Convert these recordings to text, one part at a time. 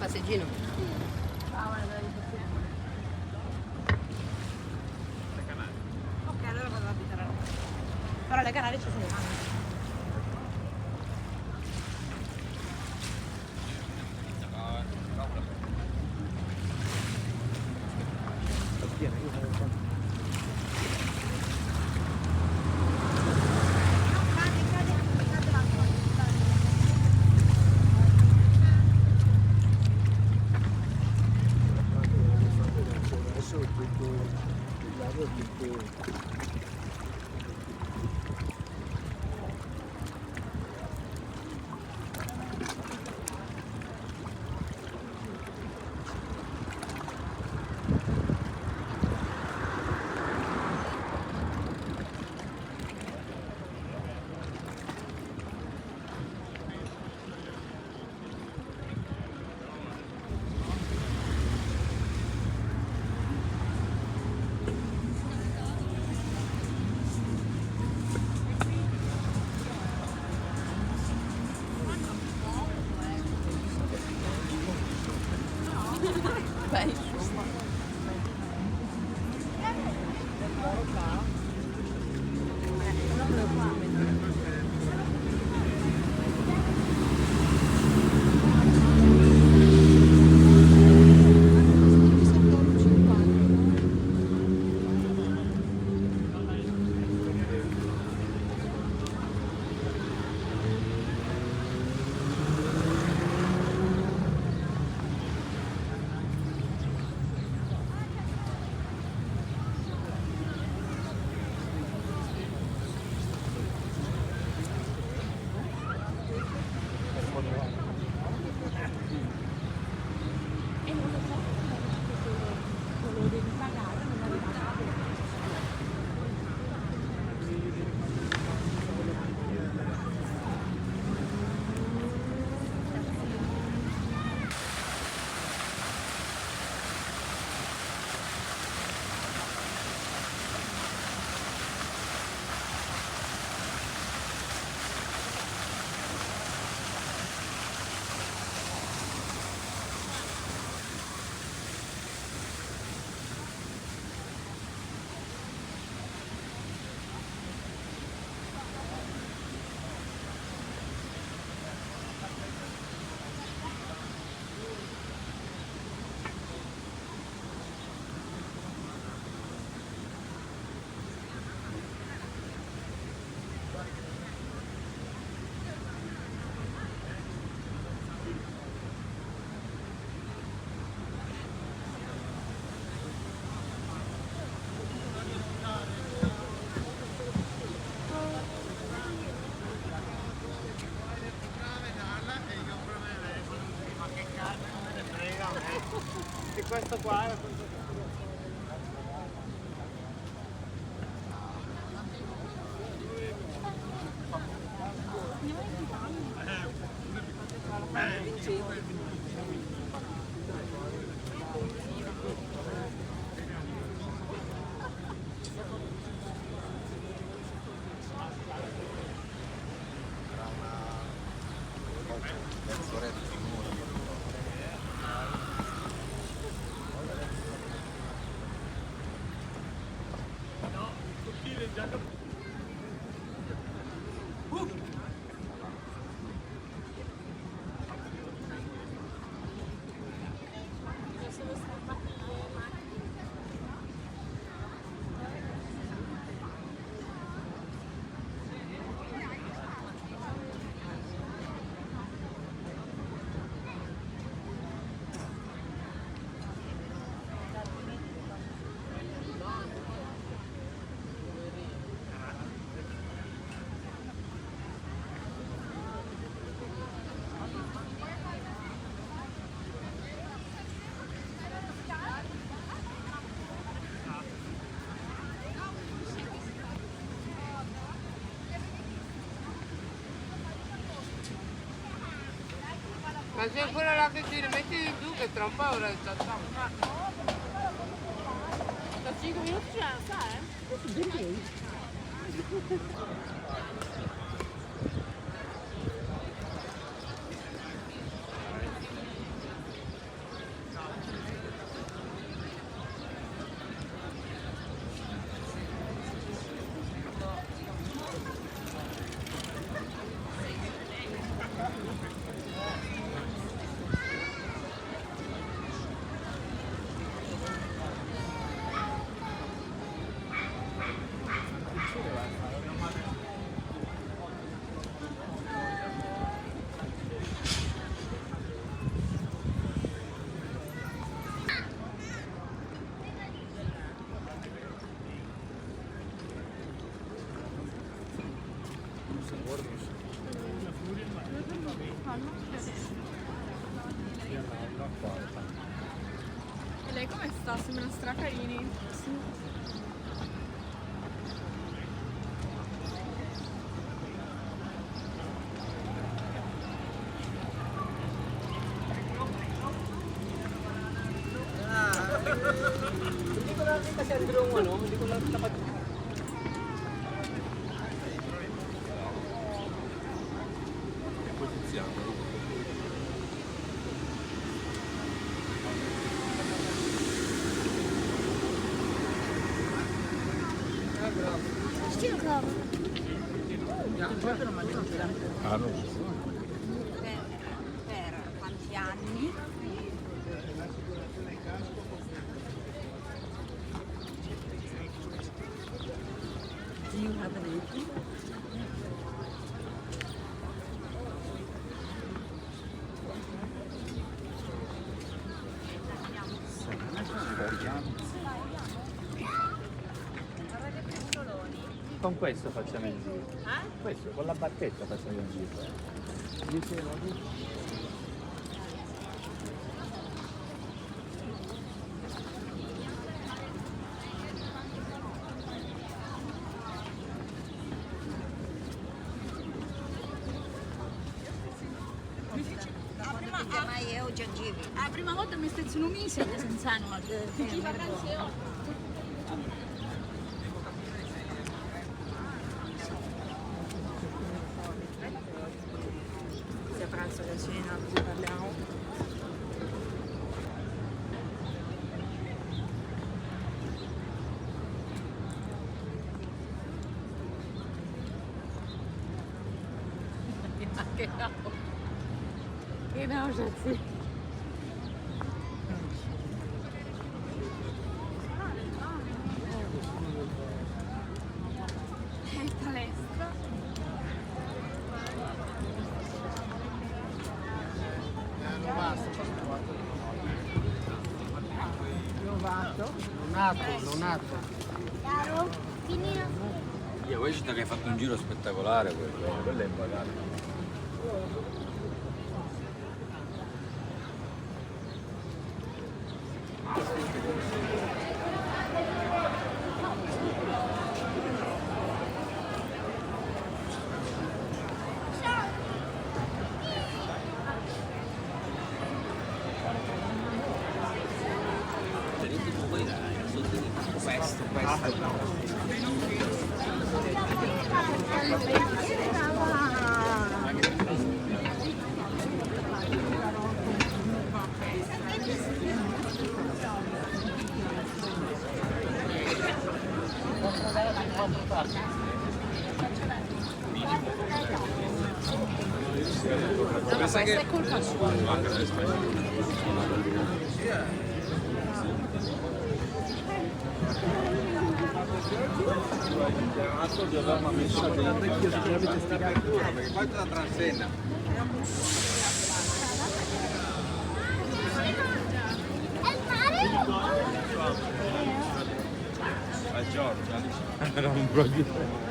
passeggino? Ok, allora vado a abitare. Però le Canarie ci sono. Beh, insomma. E questo qua è Ma c'è quella là che ti rimetti di giù che tra un po' ora è già stata. Da 5 minuti ce la sa, eh? E lei come sta? Sembra stracarini. Hindi ko lang kasi Andrew ano, hindi ko lang tapat. Posizione. Per quanti anni? Do you have an age? Con questo facciamo il giro. Questo, con la barchetta facciamo il giro. La prima volta mi staziono un mese senza anno. Chi vacanze ho? Sia pranzo che cena, così parliamo. Che nausea, sì. Palestra. Non basta. Non atto. Chiaro? Finino. Io poi c'è che hai fatto un giro spettacolare quello è impagato. Questa è colpa sua. Di avermi messo perché poi la transenna. A Giorgia era un broglio.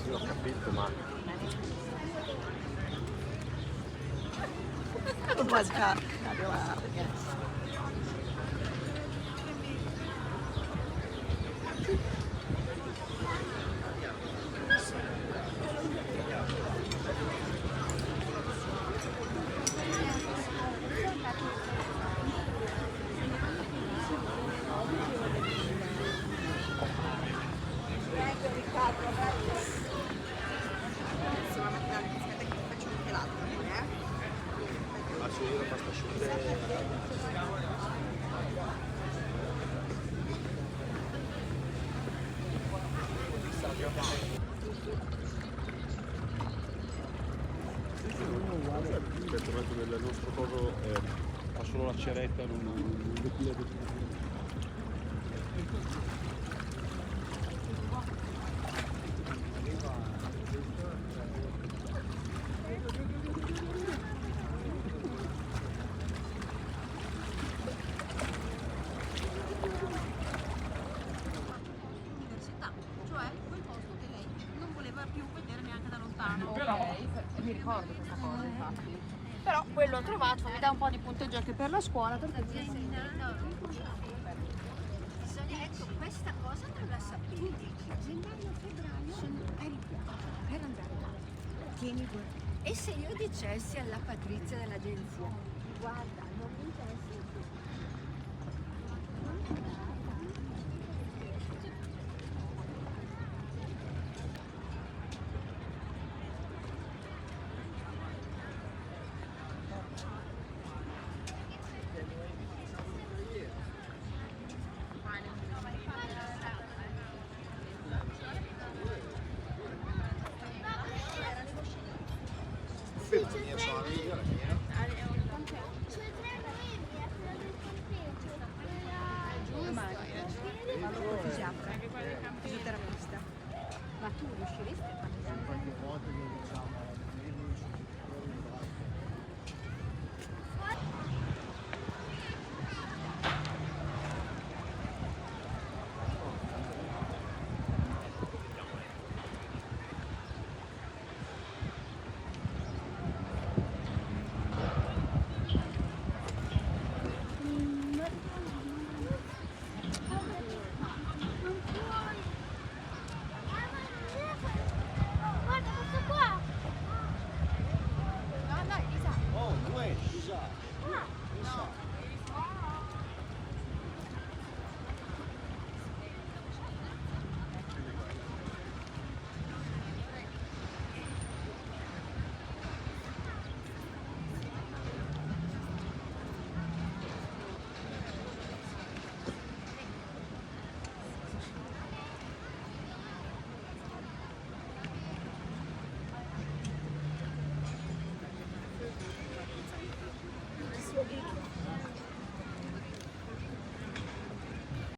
Sì, ho capito, ma Was cut. Yes. Ho trovato nel nostro coso ha solo la ceretta, non decina di d'accordo questa cosa, infatti. Però quello ho trovato, mi dà un po' di punteggio anche per la scuola, per cui Bisogna, ecco, questa cosa non la sapevi. Gennaio, febbraio sono per il piano, per andare là. Tieni guarda. E se io dicessi alla Patrizia dell'agenzia, guarda, non mi interessa più. fisioterapista. Ma tu riusciresti a camminare? Qualche volta che diciamo